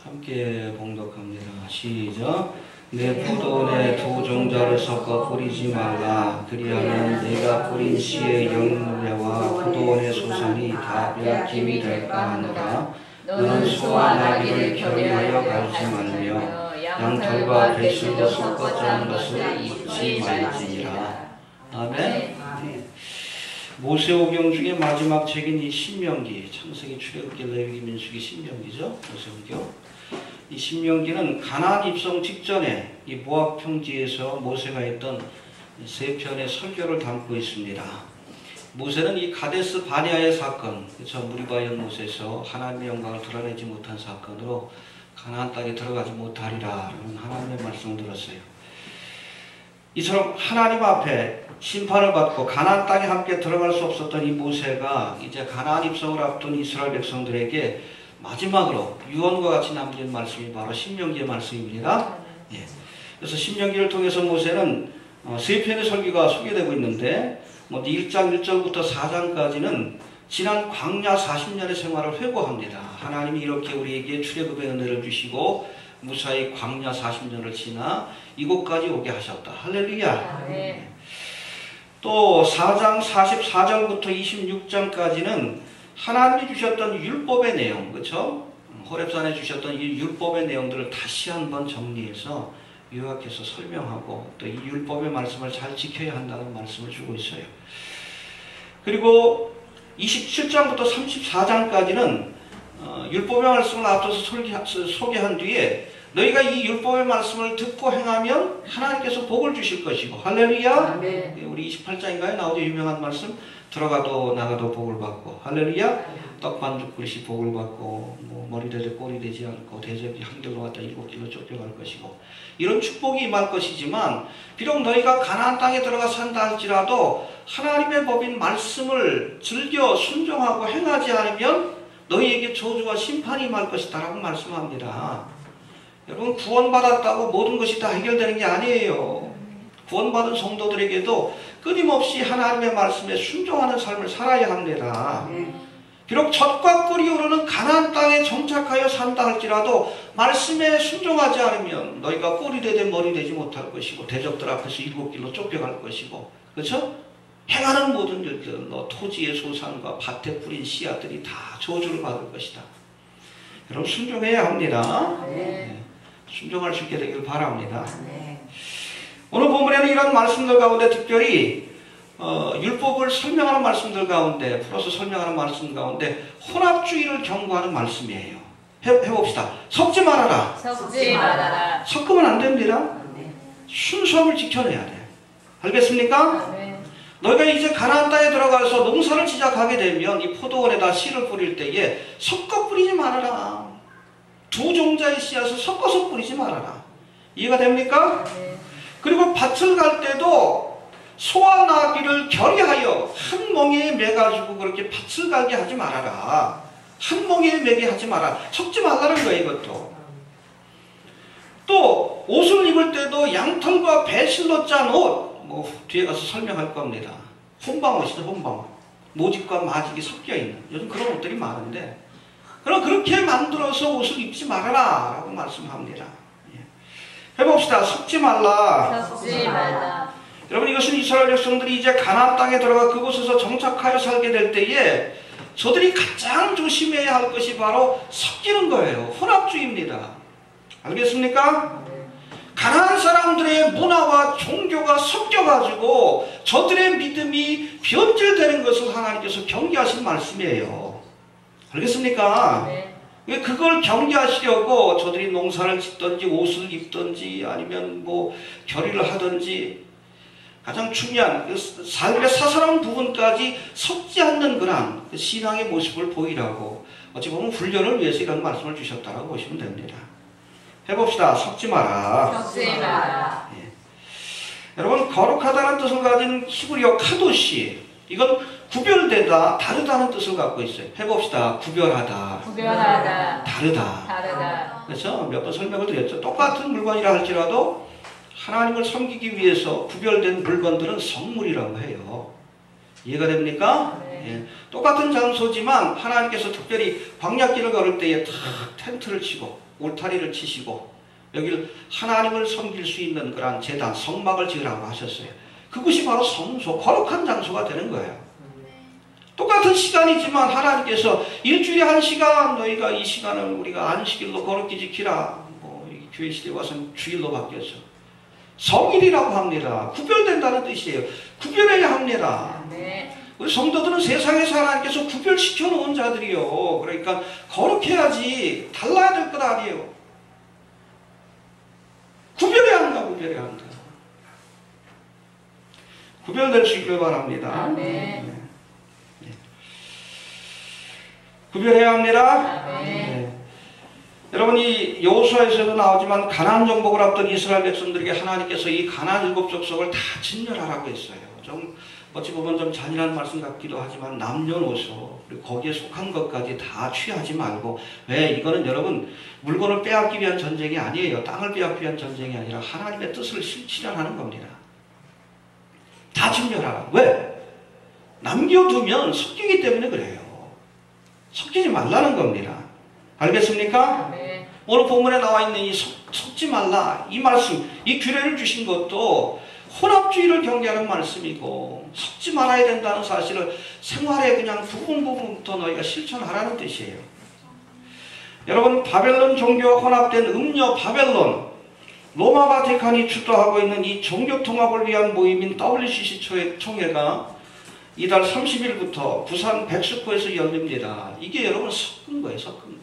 함께 봉독합니다. 시작. 내 포도원에 두 종자를 섞어 뿌리지 말라. 그리하면 내가 뿌린 씨의 열무새와 포도원의 소산이 다 빼앗김이 될까 하노라. 너는 소와 나귀를 결의하여 갈지 말며 양털과 배실로 섞어 짜는 것을 잊지 말지니라. 아멘. 모세오경 중에 마지막 책인 이 신명기, 창세기, 출애굽기, 레위기, 민수기, 신명기죠. 모세오경. 이 신명기는 가나안 입성 직전에 이 모압 평지에서 모세가 했던 세 편의 설교를 담고 있습니다. 모세는 이 가데스 바네아의 사건, 그렇죠? 무리바 연못에서 하나님의 영광을 드러내지 못한 사건으로 가나안 땅에 들어가지 못하리라 라는 하나님의 말씀을 들었어요. 이처럼 하나님 앞에 심판을 받고 가나안 땅에 함께 들어갈 수 없었던 이 모세가 이제 가나안 입성을 앞둔 이스라엘 백성들에게 마지막으로 유언과 같이 남긴 말씀이 바로 신명기의 말씀입니다. 예. 그래서 신명기를 통해서 모세는 세 편의 설교가 소개되고 있는데 1장 1절부터 4장까지는 지난 광야 40년의 생활을 회고합니다. 하나님이 이렇게 우리에게 출애굽의 은혜를 주시고 무사히 광야 40년을 지나 이곳까지 오게 하셨다. 할렐루야. 네. 또 4장 44절부터 26장까지는 하나님이 주셨던 율법의 내용, 그렇죠? 호렙산에 주셨던 이 율법의 내용들을 다시 한번 정리해서 요약해서 설명하고 또 이 율법의 말씀을 잘 지켜야 한다는 말씀을 주고 있어요. 그리고 27장부터 34장까지는 율법의 말씀을 앞서서 소개한 뒤에 너희가 이 율법의 말씀을 듣고 행하면 하나님께서 복을 주실 것이고, 할렐루야. 네. 우리 28장인가에 나오죠. 유명한 말씀. 들어가도 나가도 복을 받고, 할렐루야. 떡반죽 그릇이 복을 받고, 머리 되되 꼬리 되지 않고, 대접이 한결로 갔다 7길로 쫓겨갈 것이고, 이런 축복이 임할 것이지만 비록 너희가 가나안 땅에 들어가 산다 할지라도 하나님의 법인 말씀을 즐겨 순종하고 행하지 않으면 너희에게 저주와 심판이 임할 것이다 라고 말씀합니다. 여러분, 구원받았다고 모든 것이 다 해결되는 게 아니에요. 구원받은 성도들에게도 끊임없이 하나님의 말씀에 순종하는 삶을 살아야 합니다. 비록 젖과 꿀이 흐르는 가나안 땅에 정착하여 산다 할지라도 말씀에 순종하지 않으면 너희가 꿀이 되되 머리 되지 못할 것이고 대적들 앞에서 7길로 쫓겨갈 것이고, 그렇죠? 행하는 모든 일들, 토지의 소산과 밭에 뿌린 씨앗들이 다 저주를 받을 것이다. 여러분, 순종해야 합니다. 네. 순종할 수 있게 되길 바랍니다. 네. 오늘 본문에는 이런 말씀들 가운데 특별히 율법을 설명하는 말씀들 가운데, 플러스 설명하는 말씀 가운데 혼합주의를 경고하는 말씀이에요. 해봅시다. 섞지 말아라. 섞지 말아라. 섞으면 안 됩니다. 순수함을 지켜내야 돼. 알겠습니까? 네. 너희가 이제 가나안 땅에 들어가서 농사를 시작하게 되면 이 포도원에다 씨를 뿌릴 때에 섞어 뿌리지 말아라. 두 종자의 씨앗을 섞어서 뿌리지 말아라. 이해가 됩니까? 네. 그리고 밭을 갈 때도 소와 나귀를 결의하여 한 멍에에 매가지고 그렇게 밭을 가게 하지 말아라. 한 멍에에 매게 하지 마라. 섞지 말라는 거예요, 이것도. 또 옷을 입을 때도 양털과 배실로 짠 옷, 뒤에 가서 설명할 겁니다. 혼방옷이죠, 혼방옷. 모직과 마직이 섞여 있는, 요즘 그런 옷들이 많은데, 그럼 그렇게 만들어서 옷을 입지 말아라 라고 말씀합니다. 해봅시다. 섞지 말라. 섞지 말라. 여러분, 이것은 이스라엘 백성들이 이제 가나안 땅에 들어가 그곳에서 정착하여 살게 될 때에 저들이 가장 조심해야 할 것이 바로 섞이는 거예요. 혼합주의입니다. 알겠습니까? 가나안 사람들의 문화와 종교가 섞여가지고 저들의 믿음이 변질되는 것을 하나님께서 경계하신 말씀이에요. 알겠습니까? 네. 그걸 경계하시려고 저들이 농사를 짓든지 옷을 입든지 아니면 결의를 하든지 가장 중요한 삶의 사사로운 부분까지 섞지 않는 그런 신앙의 모습을 보이라고 어찌 보면 훈련을 위해서 이런 말씀을 주셨다고 보시면 됩니다. 해봅시다. 섞지 마라. 섞지 마라. 예. 여러분, 거룩하다는 뜻을 가진 히브리어 카도시, 이건 구별되다, 다르다는 뜻을 갖고 있어요. 해봅시다. 구별하다. 구별하다. 다르다. 다르다. 그래서 몇 번 설명을 드렸죠. 똑같은 물건이라 할지라도 하나님을 섬기기 위해서 구별된 물건들은 성물이라고 해요. 이해가 됩니까? 네. 예. 똑같은 장소지만 하나님께서 특별히 광야길을 걸을 때에 다 텐트를 치고 울타리를 치시고 여기를 하나님을 섬길 수 있는 그러한 제단, 성막을 지으라고 하셨어요. 그것이 바로 성소, 거룩한 장소가 되는 거예요. 똑같은 시간이지만 하나님께서 일주일에 1시간, 너희가 이 시간을 우리가 안식일로 거룩히 지키라. 뭐 교회 시대에 와서는 주일로 바뀌었죠. 성일이라고 합니다. 구별된다는 뜻이에요. 구별해야 합니다. 우리 성도들은 세상에서 하나님께서 구별시켜 놓은 자들이요. 그러니까 거룩해야지 달라야 될 것 아니에요. 구별해야 한다. 구별해야 한다. 구별될 수 있길 바랍니다. 네. 구별해야 합니다. 네. 여러분 이 여호수아에서도 나오지만 가나안 정복을 앞둔 이스라엘 백성들에게 하나님께서 이 가나안 7 족속을 다 진멸하라고 했어요. 좀 어찌 보면 좀 잔인한 말씀 같기도 하지만 남녀노소 그리고 거기에 속한 것까지 다 취하지 말고, 왜? 이거는 여러분 물건을 빼앗기 위한 전쟁이 아니에요. 땅을 빼앗기 위한 전쟁이 아니라 하나님의 뜻을 실현하는 겁니다. 다 진멸하라. 왜? 남겨두면 섞이기 때문에 그래요. 섞이지 말라는 겁니다. 알겠습니까? 네. 오늘 본문에 나와 있는 이 섞지 말라 이 말씀, 이 규례를 주신 것도 혼합주의를 경계하는 말씀이고, 섞지 말아야 된다는 사실을 생활에 그냥 부분부터 너희가 실천하라는 뜻이에요. 여러분 바벨론 종교와 혼합된 음녀 바벨론, 로마 바티칸이 주도하고 있는 이 종교 통합을 위한 모임인 WCC 총회가 이달 30일부터 부산 백스코에서 열립니다. 이게 여러분 섞은 거예요. 섞은 거.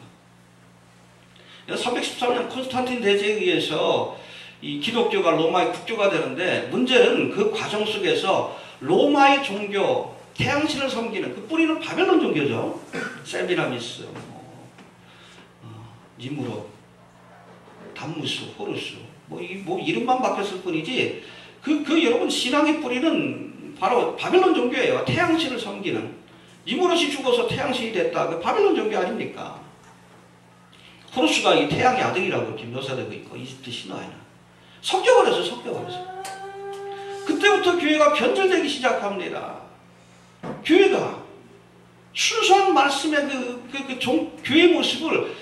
313년 콘스탄틴 대제에 의해서 이 기독교가 로마의 국교가 되는데, 문제는 그 과정 속에서 로마의 종교, 태양신을 섬기는 그 뿌리는 바벨론 종교죠. 세미라미스, 니무롯, 담무스, 호루스, 뭐 이름만 바뀌었을 뿐이지 그 여러분 신앙의 뿌리는 바로 바벨론 종교예요. 태양신을 섬기는. 니무롯이 죽어서 태양신이 됐다. 그 바벨론 종교 아닙니까? 호루스가 이 태양의 아들이라고 이렇게 묘사되고 있고, 이집트 신화에는. 섞여버렸어요. 그때부터 교회가 변절되기 시작합니다. 교회가 순수한 말씀의 교회 모습을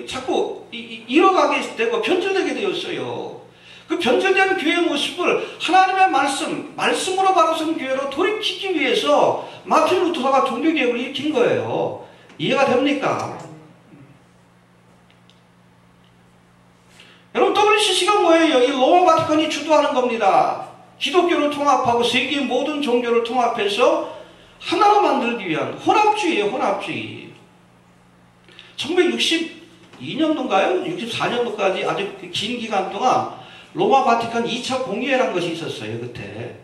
자꾸 잃어가게 되고 변절되게 되었어요. 그 변절된 교회 모습을 하나님의 말씀으로 바로선 교회로 돌이키기 위해서 마틴 루터가 종교개혁을 일으킨 거예요. 이해가 됩니까? 여러분 WCC가 뭐예요? 이 로마 바티칸이 주도하는 겁니다. 기독교를 통합하고 세계의 모든 종교를 통합해서 하나로 만들기 위한 혼합주의예요. 혼합주의. 1962년도인가요? 64년도까지 아주 긴 기간 동안 로마 바티칸 2차 공의회라는 것이 있었어요. 그때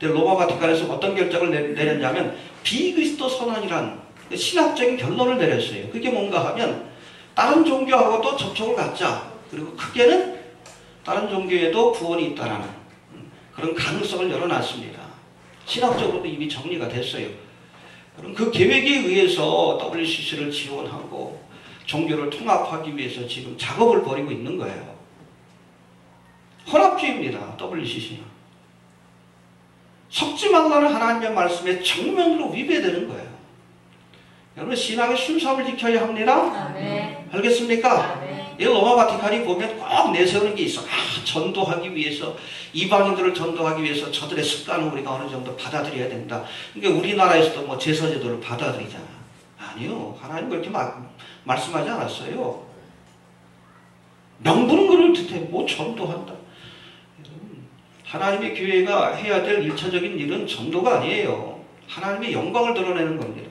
로마 바티칸에서 어떤 결정을 내렸냐면 비그리스도 선언이란 신학적인 결론을 내렸어요. 그게 뭔가 하면 다른 종교하고도 접촉을 갖자. 그리고 크게는 다른 종교에도 구원이 있다라는 그런 가능성을 열어놨습니다. 신학적으로도 이미 정리가 됐어요. 그럼 그 계획에 의해서 WCC를 지원하고 종교를 통합하기 위해서 지금 작업을 벌이고 있는 거예요. 혼합주의입니다. WCC는. 섞지 말라는 하나님의 말씀에 정면으로 위배되는 거예요. 여러분 신앙의 순수함을 지켜야 합니다. 네. 알겠습니까? 네. 이 로마 바티칸이 보면 꼭 내세우는 게 있어. 전도하기 위해서, 이방인들을 전도하기 위해서 저들의 습관을 우리가 어느 정도 받아들여야 된다. 그러니까 우리나라에서도 뭐 제사제도를 받아들이잖아. 아니요. 하나님 그렇게 말씀하지 않았어요. 명분은 그럴 듯해. 뭐 전도한다. 하나님의 교회가 해야 될 1차적인 일은 전도가 아니에요. 하나님의 영광을 드러내는 겁니다.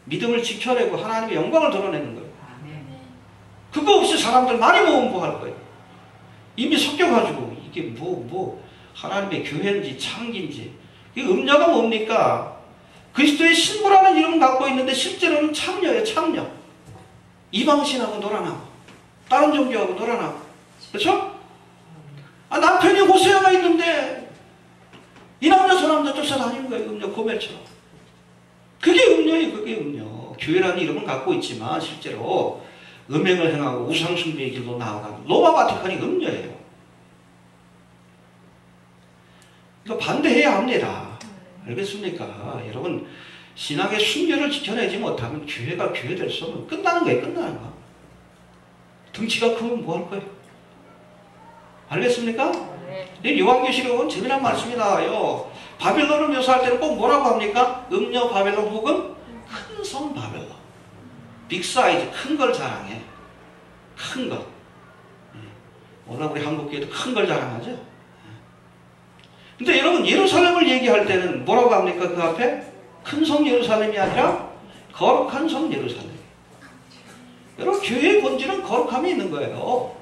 믿음을 지켜내고 하나님의 영광을 드러내는 거예요. 그거 없이 사람들 많이 모으면 뭐 할 거예요? 이미 섞여가지고 이게 하나님의 교회인지 창기인지. 이 음녀가 뭡니까? 그리스도의 신부라는 이름을 갖고 있는데 실제로는 창녀예요. 창녀. 이방신하고 놀아나고 다른 종교하고 놀아나고. 그렇죠? 남편이 호세아가 있는데 이 남자 저 남자 쫓아다니는 거예요. 음녀 고멜처럼. 그게 음녀예요. 그게 음녀. 교회라는 이름을 갖고 있지만 실제로 음행을 행하고 우상숭배의 길로 나아가는 로마 바티칸이 음녀예요. 이거 반대해야 합니다. 알겠습니까? 여러분 신앙의 순결을 지켜내지 못하면 교회가 교회 될 수 없는, 끝나는 거예요. 끝나는 거. 등치가 크면 뭐 할 거예요? 알겠습니까? 네. 요한계시록은 재미난 말씀이 나와요. 바빌론을 묘사할 때는 꼭 뭐라고 합니까? 음녀 바벨론 혹은 큰 성 바벨론. 빅 사이즈, 큰 걸 자랑해. 큰 것. 오늘 우리 한국교회도 큰 걸 자랑하죠. 근데 여러분, 예루살렘을 얘기할 때는 뭐라고 합니까? 그 앞에? 큰 성 예루살렘이 아니라 거룩한 성 예루살렘. 여러분, 교회의 본질은 거룩함이 있는 거예요.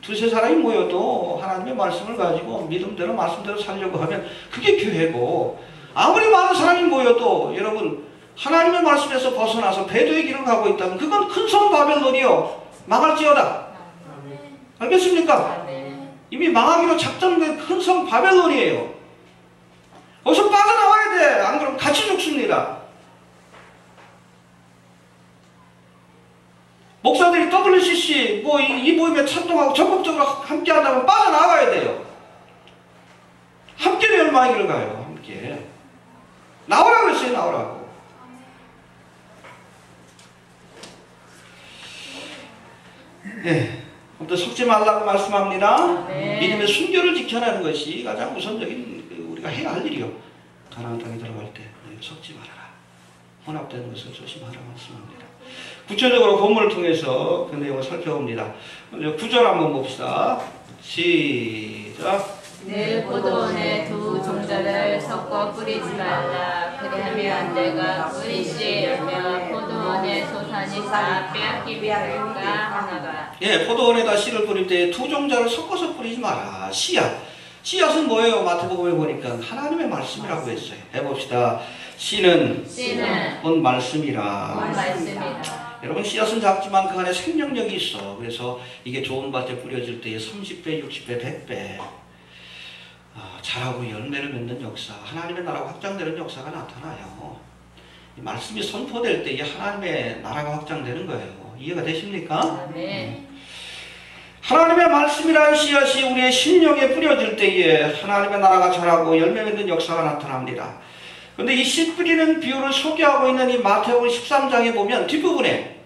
두세 사람이 모여도 하나님의 말씀을 가지고 믿음대로 말씀대로 살려고 하면 그게 교회고, 아무리 많은 사람이 모여도 여러분 하나님의 말씀에서 벗어나서 배도의 길을 가고 있다면 그건 큰 성 바벨론이요 망할지어다. 알겠습니까? 이미 망하기로 작정된 큰 성 바벨론이에요. 거기서 빠져나와야 돼. 안 그러면 같이 죽습니다. 목사들이 WCC 이 모임에 찬동하고 적극적으로 함께 한다면 빠져나가야 돼요. 함께 멸망의 길을 가요. 함께. 나오라고 했어요. 나오라고. 네. 아무튼 속지 말라고 말씀합니다. 네. 믿음의 순교를 지켜내는 것이 가장 우선적인 우리가 해야 할 일이요. 가나안 땅에 들어갈 때 속지 말아라. 혼합되는 것을 조심하라 말씀합니다. 구체적으로 본문을 통해서 그 내용을 살펴봅니다. 먼저 9절 한번 봅시다. 시작. 내 포도원에 두 종자를 섞어 뿌리지 말라. 그리하면 내가 뿌리씨 열며 포도원의 소산이 다 빼앗기게 할까 하나가. 예, 포도원에다 씨를 뿌릴 때 두 종자를 섞어서 뿌리지 마라. 씨앗. 씨앗은 뭐예요? 마태복음에 보니까 하나님의 말씀이라고 했어요. 해봅시다. 씨는 본 말씀이라. 본 말씀이라. 여러분, 씨앗은 작지만 그 안에 생명력이 있어. 그래서 이게 좋은 밭에 뿌려질 때에 30배, 60배, 100배 자라고 열매를 맺는 역사, 하나님의 나라가 확장되는 역사가 나타나요. 이 말씀이 선포될 때에 하나님의 나라가 확장되는 거예요. 이해가 되십니까? 네. 하나님의 말씀이라는 씨앗이 우리의 심령에 뿌려질 때에 하나님의 나라가 자라고 열매 맺는 역사가 나타납니다. 그런데 이 씨 뿌리는 비유를 소개하고 있는 이 마태복음 13장에 보면 뒷부분에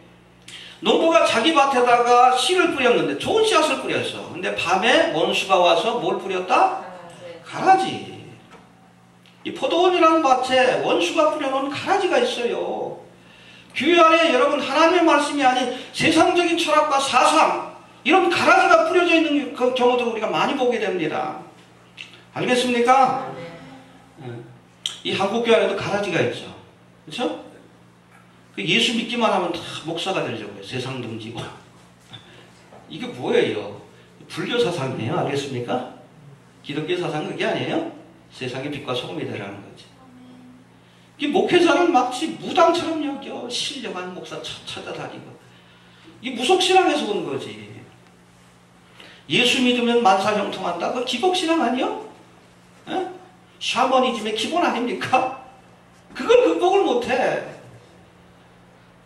농부가 자기 밭에다가 씨를 뿌렸는데 좋은 씨앗을 뿌렸어. 근데 밤에 원수가 와서 뭘 뿌렸다? 가라지. 이 포도원이라는 밭에 원수가 뿌려놓은 가라지가 있어요. 교회 안에 여러분 하나님의 말씀이 아닌 세상적인 철학과 사상, 이런 가라지가 뿌려져 있는 그 경우도 우리가 많이 보게 됩니다. 알겠습니까? 이 한국교회 안에도 가라지가 있죠. 그렇죠? 예수 믿기만 하면 다 목사가 되려고 해요. 세상 등지고. 이게 뭐예요? 불교 사상이에요. 알겠습니까? 기독교 사상은 그게 아니에요. 세상의 빛과 소금이 되라는 거지. 이 목회자는 마치 무당처럼 여겨. 신령한 목사 찾아다니고. 이 무속신앙에서 온 거지. 예수 믿으면 만사형통한다? 그거 기복신앙 아니요? 에? 샤머니즘의 기본 아닙니까? 그걸 극복을 못해.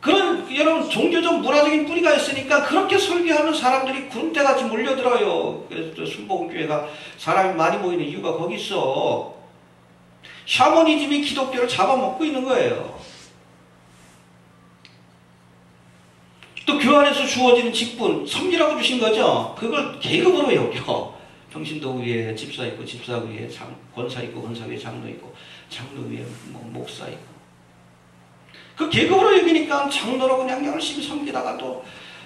그런 여러분 종교적 문화적인 뿌리가 있으니까 그렇게 설교하면 사람들이 구름대같이 몰려들어요. 그래서 또 순복음교회가 사람이 많이 모이는 이유가 거기 있어. 샤머니즘이 기독교를 잡아먹고 있는 거예요. 또 교환에서 주어지는 직분, 섬기라고 주신 거죠. 그걸 계급으로 여겨. 평신도 위에 집사 있고, 집사 위에 권사 있고, 권사 위에 장로 있고, 장로 위에 목사 있고. 그 계급으로 여기니까 장로로 그냥 열심히 섬기다가 또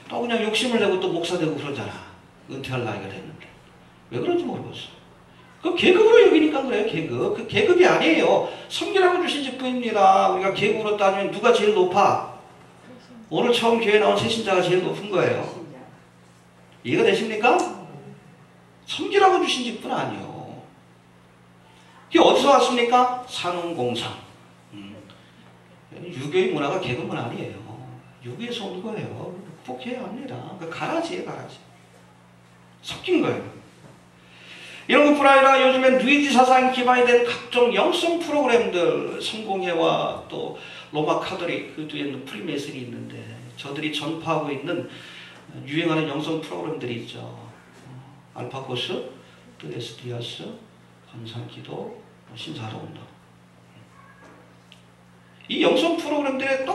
그냥 욕심을 내고 또 목사 되고 그러잖아. 은퇴할 나이가 됐는데. 왜 그런지 모르겠어. 그 계급으로 여기니까 그래요, 계급. 그 계급이 아니에요. 섬기라고 주신 직분입니다. 우리가 계급으로 따지면 누가 제일 높아? 오늘 처음 교회 나온 새신자가 제일 높은 거예요. 이해가 되십니까? 섬기라고 주신 직분 아니에요. 이게 어디서 왔습니까? 산업공상. 유교의 문화가 계급은 아니에요. 유교에서 온 거예요. 극복해야 합니다. 그 가라지예요, 가라지. 섞인 거예요. 이런 것뿐 아니라 요즘엔 누이지 사상이 기반이 된 각종 영성 프로그램들, 성공회와 또 로마 카톨릭, 그 뒤에는 프리메이슨이 있는데 저들이 전파하고 있는 유행하는 영성 프로그램들이 있죠. 알파코스, 또 에스디아스, 환상기도, 신사로운동. 이 영성 프로그램들의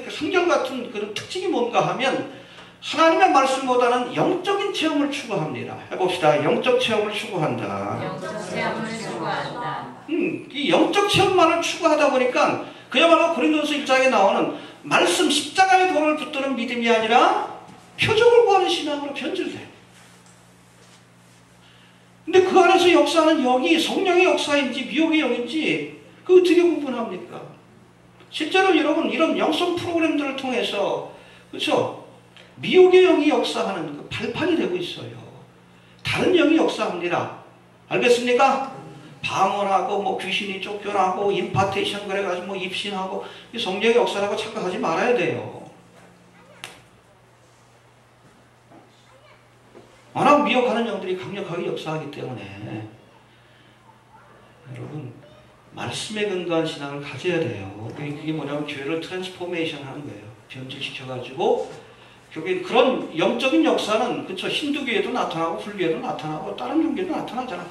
한결같은 그런 특징이 뭔가 하면 하나님의 말씀보다는 영적인 체험을 추구합니다. 해봅시다. 영적 체험을 추구한다. 영적 체험을 추구한다. 이 영적 체험만을 추구하다 보니까 그야말로 고린도서 1장에 나오는 말씀 십자가의 돌을 붙드는 믿음이 아니라 표적을 구하는 신앙으로 변질돼요. 근데 그 안에서 역사는 영이 성령의 역사인지 미혹의 영인지 그 어떻게 구분합니까? 실제로 여러분 이런 영성 프로그램들을 통해서 그렇죠? 미혹의 영이 역사하는 그 발판이 되고 있어요. 다른 영이 역사합니다. 알겠습니까? 방언하고 뭐 귀신이 쫓겨나고 임파테이션 그래가지고 뭐 입신하고 성령의 역사라고 착각하지 말아야 돼요. 워낙 미혹하는 영들이 강력하게 역사하기 때문에 여러분 말씀에 근거한 신앙을 가져야 돼요. 그게 뭐냐면 교회를 트랜스포메이션 하는 거예요. 변질시켜가지고 교회 그런 영적인 역사는 그쵸 힌두교에도 나타나고 불교에도 나타나고 다른 종교에도 나타나잖아.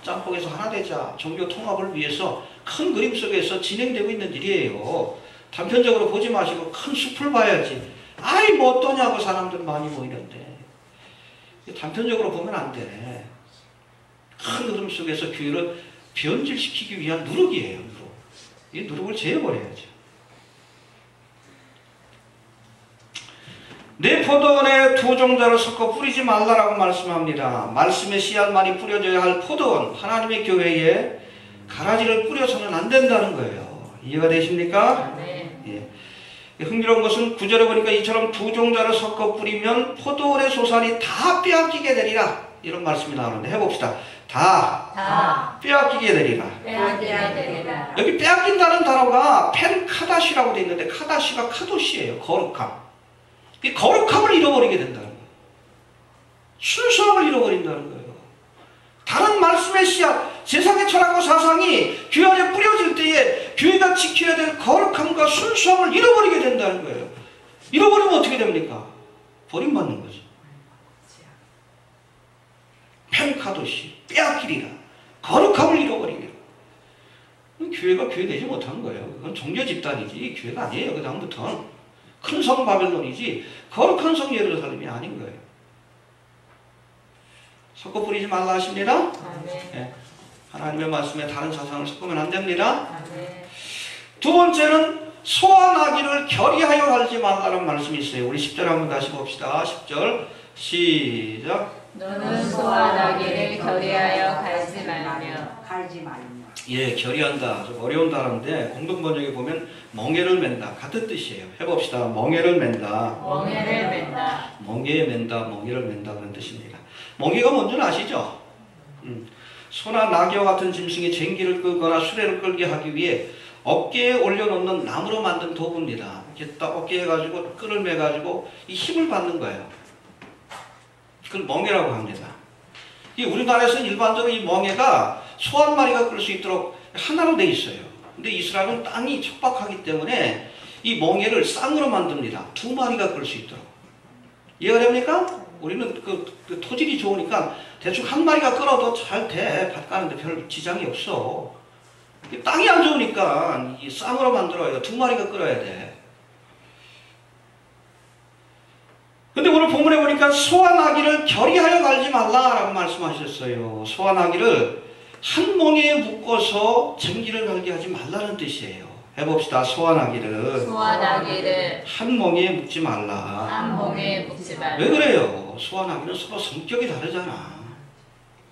짬뽕에서 하나 되자 종교 통합을 위해서 큰 그림 속에서 진행되고 있는 일이에요. 단편적으로 보지 마시고 큰 숲을 봐야지. 아이 뭐 어떠냐고 사람들 많이 모이는데 단편적으로 보면 안 돼. 큰 그림 속에서 교회를 변질시키기 위한 누룩이에요. 누룩. 이 누룩을 제어버려야죠. 내 포도원에 두 종자를 섞어 뿌리지 말라라고 말씀합니다. 말씀의 씨앗만이 뿌려져야 할 포도원, 하나님의 교회에 가라지를 뿌려서는 안 된다는 거예요. 이해가 되십니까? 네. 예. 흥미로운 것은 9절에 보니까 이처럼 두 종자를 섞어 뿌리면 포도원의 소산이 다 빼앗기게 되리라. 이런 말씀이 나오는데 해봅시다. 다 빼앗기게 되리라. 여기 빼앗긴다는 단어가 펜카다시라고 되어 있는데 카다시가 카도시예요. 거룩함. 이 거룩함을 잃어버리게 된다는 거예요. 순수함을 잃어버린다는 거예요. 다른 말씀의 씨앗, 세상의 철학과 사상이 교회 안에 뿌려질 때에 교회가 지켜야 될 거룩함과 순수함을 잃어버리게 된다는 거예요. 잃어버리면 어떻게 됩니까? 버림받는 거죠. 펜카도시, 빼앗기리라. 거룩함을 잃어버리리라. 교회가 교회 되지 못한 거예요. 그건 종교 집단이지 교회가 아니에요. 그 다음부터는. 큰 성 바벨론이지 거룩한 성 예루살렘이 아닌 거예요. 섞어 뿌리지 말라 하십니다. 네. 하나님의 말씀에 다른 사상을 섞으면 안 됩니다. 두 번째는 소와 나귀를 결의하여 갈지 말라는 말씀이 있어요. 우리 10절 한번 다시 봅시다. 10절 시작. 너는 소와 나귀를 결의하여 갈지 말며. 예, 결의한다. 좀 어려운 단어인데 공동 번역에 보면 멍에를 맨다. 같은 뜻이에요. 해봅시다. 멍에를 맨다. 멍에를 맨다. 멍에에 맨다. 멍에를 맨다. 그런 뜻입니다. 멍에가 뭔지 아시죠? 소나 나귀와 같은 짐승이 쟁기를 끌거나 수레를 끌게 하기 위해 어깨에 올려놓는 나무로 만든 도구입니다. 이렇게 딱 어깨에 해가지고 끈을 매가지고 이 힘을 받는 거예요. 그걸 멍에라고 합니다. 이 우리나라에서는 일반적으로 이 멍에가 소 한 마리가 끌 수 있도록 하나로 돼 있어요. 근데 이스라엘은 땅이 척박하기 때문에 이 멍에를 쌍으로 만듭니다. 두 마리가 끌 수 있도록. 이해가 됩니까? 우리는 그 토질이 좋으니까 대충 한 마리가 끌어도 잘 돼. 밭 가는데 별 지장이 없어. 땅이 안 좋으니까 이 쌍으로 만들어야 두 마리가 끌어야 돼. 근데 오늘 본문에 보니까 소와 나귀를 결의하여 갈지 말라라고 말씀하셨어요. 소와 나귀를 한 멍에에 묶어서 쟁기를 갈게 하지 말라는 뜻이에요. 해봅시다. 소와 나귀를 한 멍에에 묶지 말라. 한 멍에에 묶지 말라. 왜 그래요? 소와 나귀는 서로 성격이 다르잖아.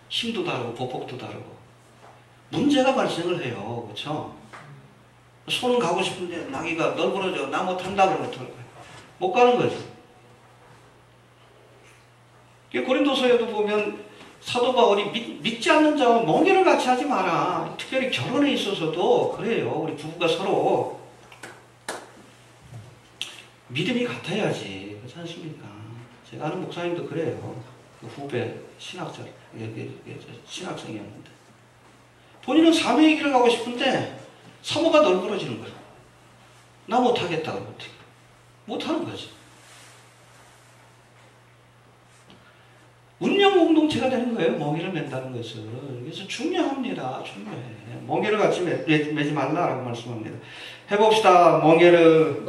힘도 다르고 보폭도 다르고 문제가 발생을 해요. 그렇죠? 소는 가고 싶은데 나귀가 널브러져 나 못한다 그러면 못 가는 거죠. 고린도서에도 보면 사도 바울이 믿지 않는 자와 멍에를 같이 하지 마라. 특별히 결혼에 있어서도 그래요. 우리 부부가 서로 믿음이 같아야지. 그렇지 않습니까? 제가 아는 목사님도 그래요. 그 후배 신학생이었는데 본인은 사명의 길을 가고 싶은데 사모가 널브러지는 거예요. 나 못하겠다 그러면 어떻게 못하는 거지. 운명 공동체가 되는 거예요. 멍에를 맨다는 것은. 그래서 중요합니다. 중요해. 멍에를 같이 매지 말라라고 말씀합니다. 해봅시다. 멍에를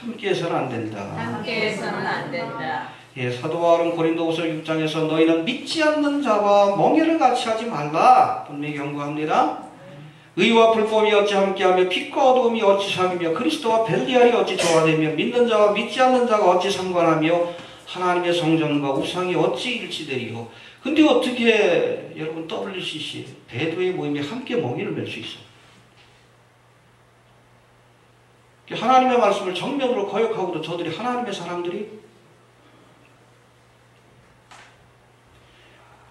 함께 해서는 안 된다. 함께 해서는 안 된다. 예, 사도 바울은 고린도후서 6장에서 너희는 믿지 않는 자와 멍에를 같이 하지 말라 분명히 경고합니다. 의와 불법이 어찌 함께하며 빛과 어두움이 어찌 사귀며 그리스도와 벨리알이 어찌 조화되며 믿는 자와 믿지 않는 자가 어찌 상관하며 하나님의 성전과 우상이 어찌 일치되리요. 근데 어떻게 여러분 WCC 대도의 모임이 함께 멍에를 맬 수 있어? 하나님의 말씀을 정면으로 거역하고도 저들이 하나님의 사람들이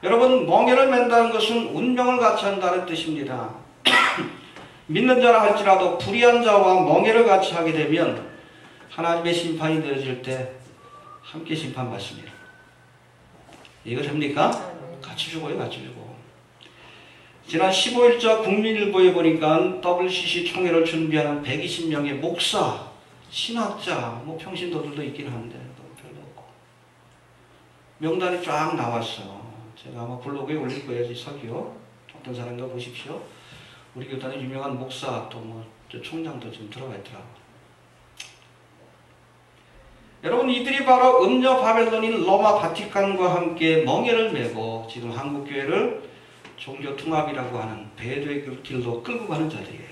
여러분 멍에를 맨다는 것은 운명을 같이 한다는 뜻입니다. 믿는 자라 할지라도 불의한 자와 멍에를 같이 하게 되면 하나님의 심판이 내려질 때 함께 심판받습니다. 이거 됩니까? 같이 죽어요. 같이 죽어. 지난 15일자 국민일보에 보니까 WCC 총회를 준비하는 120명의 목사, 신학자, 뭐 평신도들도 있긴 한데 별로 없고 명단이 쫙 나왔어. 제가 아마 블로그에 올릴 거예요. 서기요. 어떤 사람인가 보십시오. 우리 교단의 유명한 목사 또 뭐 총장도 지금 들어가 있더라고. 여러분 이들이 바로 음녀 바벨론인 로마 바티칸과 함께 멍에를 메고 지금 한국교회를 종교 통합이라고 하는 배도의 길로 끌고 가는 자들이에요.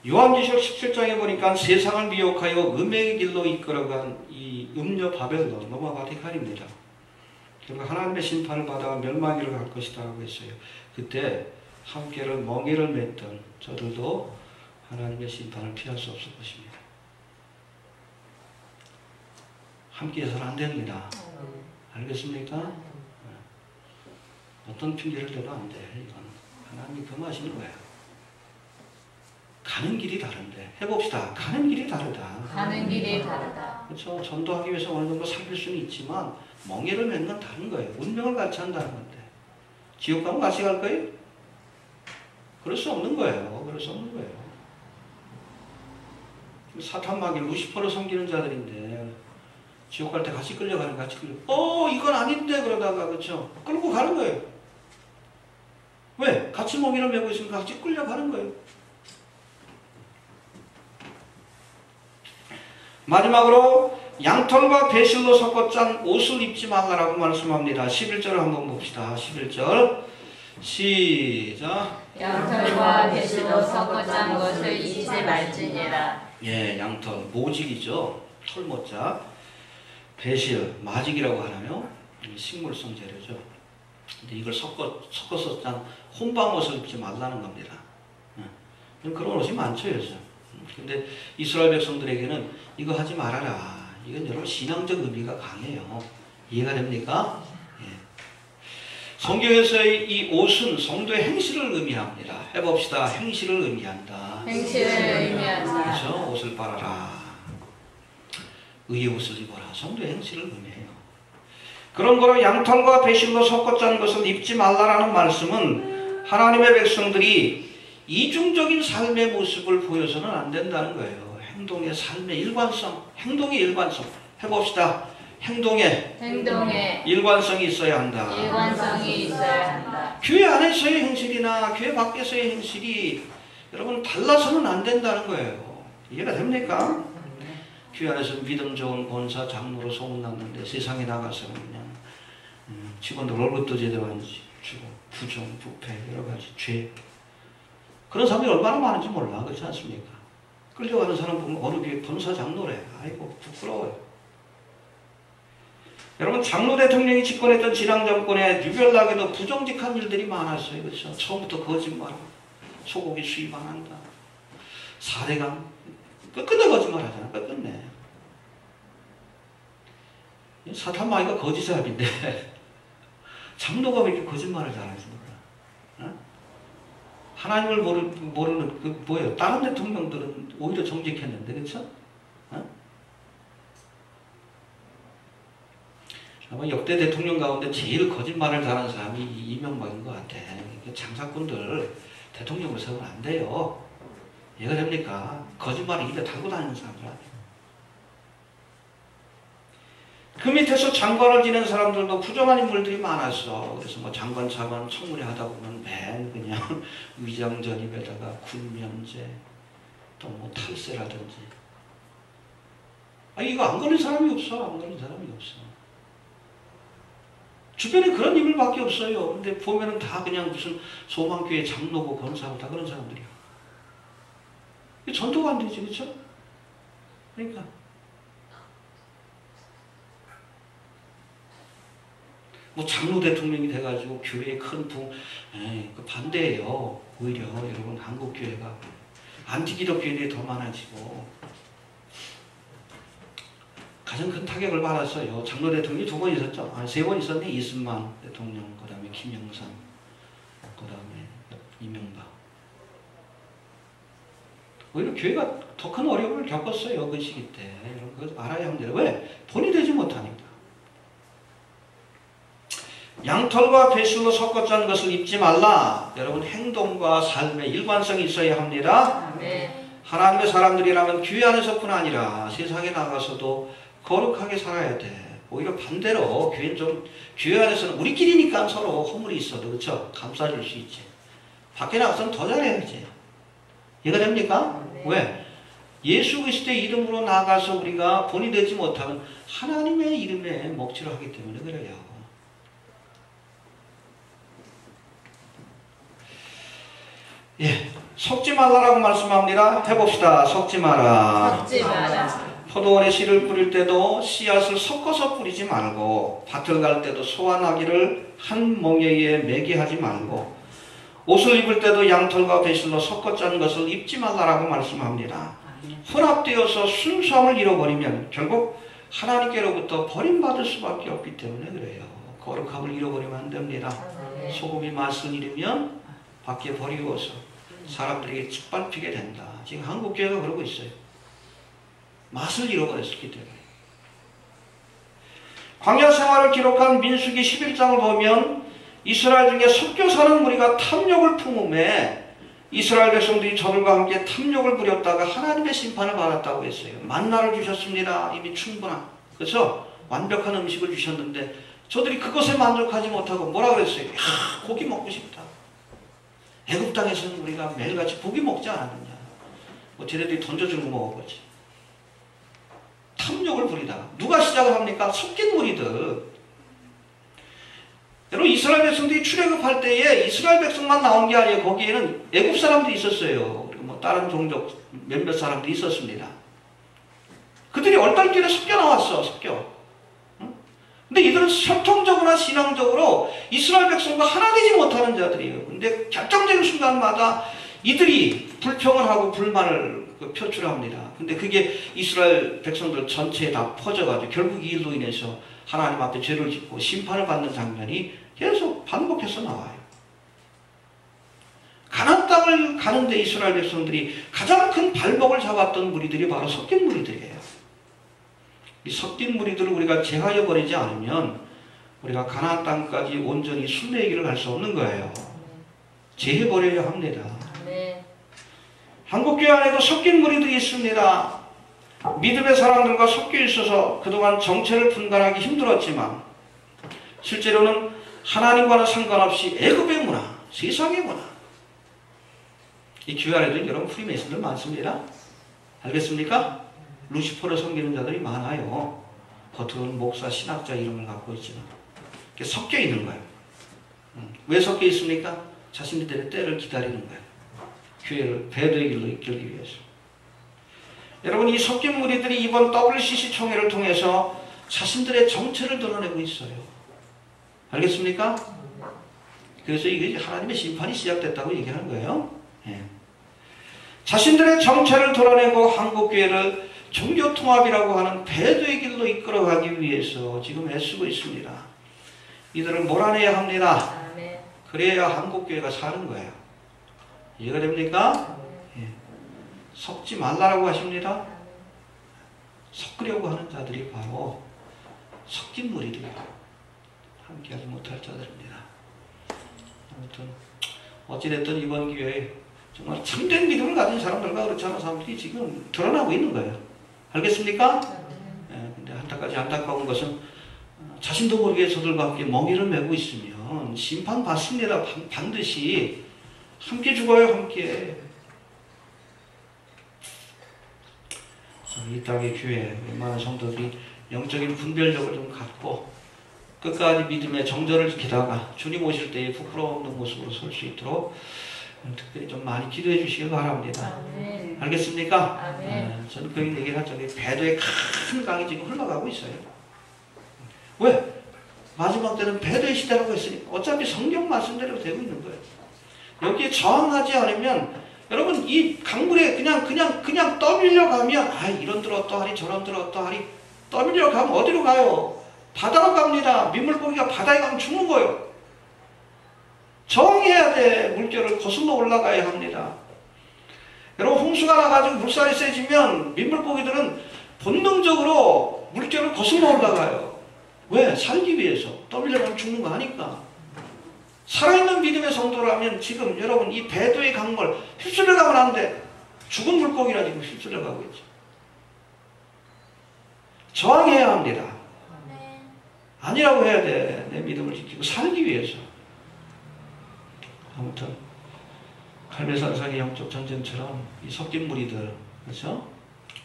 요한계시록 17장에 보니까 세상을 미혹하여 음행의 길로 이끌어간 이 음녀 바벨론, 로마 바티칸입니다. 결국 하나님의 심판을 받아 멸망기를 갈 것이다 라고 했어요. 그때 함께를 멍에를 맸던 저들도 하나님의 심판을 피할 수 없을 것입니다. 함께 해서는 안 됩니다. 알겠습니까? 어떤 핑계를 대도 안 돼. 이건 하나님이 금하시는 거예요. 가는 길이 다른데. 해봅시다. 가는 길이 다르다. 가는 길이 다르다. 그렇죠. 전도하기 위해서 어느 정도 살필 수는 있지만 멍에를 맨 건 다른 거예요. 운명을 같이 한다는 건데. 지옥 가면 같이 갈 거예요? 그럴 수 없는 거예요. 그럴 수 없는 거예요. 사탄 마귀 루시퍼를 섬기는 자들인데 지옥 갈 때 같이 끌려가는 같이 이건 아닌데 그러다가 그렇죠. 끌고 가는 거예요. 왜? 같이 멍에를 메고 있으니까 같이 끌려가는 거예요. 마지막으로 양털과 배실로 섞어 짠 옷을 입지 말라라고 말씀합니다. 11절을 한번 봅시다. 11절 시작. 양털과 배실로 섞어 짠 것을 입지 말지니라. 예, 양털 모직이죠. 털모자. 배실 마직이라고 하나요? 식물성 재료죠. 근데 이걸 섞어서 짠 혼방옷을 입지 말라는 겁니다. 그런 옷이 많죠, 요즘. 근데 이스라엘 백성들에게는 이거 하지 말아라. 이건 여러분 신앙적 의미가 강해요. 이해가 됩니까? 예. 성경에서의 이 옷은 성도의 행실을 의미합니다. 해봅시다. 행실을 의미한다. 행실을 의미한다. 그렇죠? 옷을 빨아라. 의의 옷을 입어라. 성도의 행실을 의미해요. 그런 거로 양털과 배실로 섞어 짠 것을 입지 말라라는 말씀은 하나님의 백성들이 이중적인 삶의 모습을 보여서는 안 된다는 거예요. 행동의 삶의 일관성, 행동의 일관성. 해봅시다. 행동에 일관성이 있어야 한다. 일관성이 있어야 한다. 교회 안에서의 행실이나 교회 밖에서의 행실이 여러분 달라서는 안 된다는 거예요. 이해가 됩니까? 교회 안에서 믿음 좋은 권사, 장로로 소문났는데 세상에 나가서는 그냥 직원들 월급도 제대로 안 주고 부정, 부패, 여러 가지 죄. 그런 사람이 얼마나 많은지 몰라. 그렇지 않습니까? 끌려가는 사람 보면 어느 교회 권사 장로래. 아이고 부끄러워요. 여러분 장로 대통령이 집권했던 진앙 정권에 유별나게도 부정직한 일들이 많았어요. 그렇죠? 처음부터 거짓말하고 소고기 수입 안 한다. 사대강 끝끝내 거짓말하잖아. 끝끝내. 사탄 마귀가 거짓사람인데 장로가 왜 이렇게 거짓말을 잘하지 몰라. 어? 하나님을 모르는 그 뭐예요? 다른 대통령들은 오히려 정직했는데 그렇죠? 어? 아마 역대 대통령 가운데 제일 거짓말을 잘하는 사람이 이명박인 것 같아. 장사꾼들 대통령으로 세우면 안 돼요. 이해가 됩니까? 거짓말을 입에 달고 다니는 사람들 아니에요. 그 밑에서 장관을 지낸 사람들도 부정한 인물들이 많았어. 그래서 뭐 장관 차관 청문회 하다 보면 맨 그냥 위장 전입에다가 군면제 또 뭐 탈세라든지. 이거 안 걸린 사람이 없어. 안 걸린 사람이 없어. 주변에 그런 인물밖에 없어요. 근데 보면은 다 그냥 무슨 소망교회 장로고 권사고 다 그런 사람들이야. 전도가 안 되지, 그렇죠? 그러니까 뭐 장로 대통령이 돼가지고 교회에 큰 그 반대예요. 오히려 여러분 한국 교회가 안티기독교인들이 더 많아지고 가장 큰 타격을 받았어요. 장로 대통령이 2번 있었죠. 3번 있었네. 이승만 대통령, 그 다음에 김영삼, 그 다음에 이명박. 오히려 교회가 더 큰 어려움을 겪었어요. 그 시기 때. 여러분 그거 알아야 합니다. 왜? 본이 되지 못하니까. 양털과 배실로 섞어 짠 것을 입지 말라. 여러분 행동과 삶에 일관성이 있어야 합니다. 아멘. 하나님의 사람들이라면 교회 안에서뿐 아니라 세상에 나가서도 거룩하게 살아야 돼. 오히려 반대로 교회 안에서는 우리끼리니까 서로 허물이 있어도 그렇죠? 감싸줄 수 있지. 밖에 나가서는 더 잘해야지. 이해가 됩니까? 왜? 예수 그리스도의 이름으로 나가서 우리가 본이 되지 못하면 하나님의 이름에 먹칠을 하기 때문에 그래요. 예, 섞지 말라라고 말씀합니다. 해봅시다. 섞지 마라. 섞지 마라. 포도원에 씨를 뿌릴 때도 씨앗을 섞어서 뿌리지 말고 밭을 갈 때도 소와 나귀를 한 멍에에 매게 하지 말고 옷을 입을 때도 양털과 배실로 섞어 짠 것을 입지 말라라고 말씀합니다. 혼합되어서 순수함을 잃어버리면 결국 하나님께로부터 버림받을 수밖에 없기 때문에 그래요. 거룩함을 잃어버리면 안 됩니다. 소금이 맛을 잃으면 밖에 버리고서 사람들에게 짓밟히게 된다. 지금 한국교회가 그러고 있어요. 맛을 잃어버렸기 때문에. 광야 생활을 기록한 민수기 11장을 보면 이스라엘 중에 섞여 사는 무리가 탐욕을 품음에 이스라엘 백성들이 저들과 함께 탐욕을 부렸다가 하나님의 심판을 받았다고 했어요. 만나를 주셨습니다. 이미 충분한, 그렇죠? 완벽한 음식을 주셨는데 저들이 그것에 만족하지 못하고 뭐라 그랬어요? 고기 먹고 싶다. 애굽 땅에서는 우리가 매일같이 고기 먹지 않았느냐. 뭐 쟤네들이 던져주는 거 먹어보지. 탐욕을 부리다가 누가 시작을 합니까? 섞인 무리들. 여러분 이스라엘 백성들이 출애굽할 때에 이스라엘 백성만 나온 게 아니에요. 거기에는 애굽 사람들이 있었어요. 그리고 뭐 다른 종족 몇몇 사람들이 있었습니다. 그들이 얼떨결에 섞여 나왔어. 섞여. 근데 이들은 전통적으로나 신앙적으로 이스라엘 백성과 하나 되지 못하는 자들이에요. 근데 결정적인 순간마다 이들이 불평을 하고 불만을 표출합니다. 근데 그게 이스라엘 백성들 전체에 다 퍼져가지고 결국 이 일로 인해서 하나님 앞에 죄를 짓고 심판을 받는 장면이 계속 반복해서 나와요. 가나안 땅을 가는데 이스라엘 백성들이 가장 큰 발목을 잡았던 무리들이 바로 섞인 무리들이에요. 이 섞인 무리들을 우리가 제하여 버리지 않으면 우리가 가나안 땅까지 온전히 순례의 길을 갈 수 없는 거예요. 제해버려야 합니다. 네. 한국교회 안에도 섞인 무리들이 있습니다. 믿음의 사람들과 섞여 있어서 그동안 정체를 분간하기 힘들었지만 실제로는 하나님과는 상관없이 애굽의 문화, 세상의 문화. 이 교회 안에도 여러분 프리메이슨들 많습니다. 알겠습니까? 루시퍼를 섬기는 자들이 많아요. 겉으로는 목사, 신학자 이름을 갖고 있지만 이렇게 섞여 있는 거예요. 왜 섞여 있습니까? 자신들의 때를 기다리는 거예요. 교회를 배도의 길로 이끌기 위해서. 여러분 이 섞인 무리들이 이번 WCC 총회를 통해서 자신들의 정체를 드러내고 있어요. 알겠습니까? 그래서 이게 하나님의 심판이 시작됐다고 얘기하는 거예요. 예. 자신들의 정체를 드러내고 한국교회를 종교통합이라고 하는 배도의 길로 이끌어가기 위해서 지금 애쓰고 있습니다. 이들을 몰아내야 합니다. 그래야 한국교회가 사는 거예요. 이해가 됩니까? 예. 섞지 말라라고 하십니다. 섞으려고 하는 자들이 바로 섞인 무리들이에요. 함께하지 못할 자들입니다. 아무튼 어찌됐든 이번 기회에 정말 참된 믿음을 가진 사람들과 그렇지 않은 사람들이 지금 드러나고 있는 거예요. 알겠습니까? 예, 근데 안타깝게 가지 안타까운 것은 자신도 모르게 저들과 함께 멍에를 메고 있으면 심판받습니다. 반드시 함께 죽어요. 함께. 이 땅의 교회 웬만한 성도들이 영적인 분별력을 좀 갖고 끝까지 믿음의 정절을 지키다가 주님 오실 때에 부끄러움 없는 모습으로 설 수 있도록 특별히 좀 많이 기도해 주시기 바랍니다. 아멘. 알겠습니까? 아멘. 저는 그 얘기를 한 적에 배도의 큰 강이 지금 흘러가고 있어요. 왜? 마지막 때는 배도의 시대라고 했으니까 어차피 성경 말씀대로 되고 있는 거예요. 여기에 저항하지 않으면 여러분 이 강물에 그냥 떠밀려 가면 이런 들 어떠하리 저런 들 어떠하리 떠밀려 가면 어디로 가요? 바다로 갑니다. 민물고기가 바다에 가면 죽는 거예요. 저항해야 돼. 물결을 거슬러 올라가야 합니다. 여러분 홍수가 나가지고 물살이 세지면 민물고기들은 본능적으로 물결을 거슬러 올라가요. 왜? 살기 위해서. 떠밀려가면 죽는 거 아니까. 살아있는 믿음의 성도라면 지금 여러분 이 배도의 강물 휩쓸려 가면 안 돼. 죽은 물고기라 지금 휩쓸려 가고 있죠. 저항해야 합니다. 아니라고 해야 돼. 내 믿음을 지키고 살기 위해서. 아무튼 갈매산상의 영적 전쟁처럼 이 섞인 무리들, 그렇죠?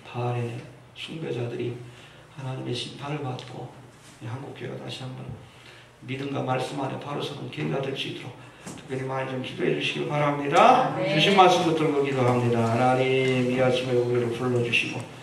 바알의 숭배자들이 하나님의 심판을 받고 한국교회가 다시 한번 믿음과 말씀 안에 바로 서는 기회가 될 수 있도록 특별히 많이 좀 기도해 주시기 바랍니다. 주신 말씀 붙들고 기도합니다. 하나님 이 아침에 우리를 불러주시고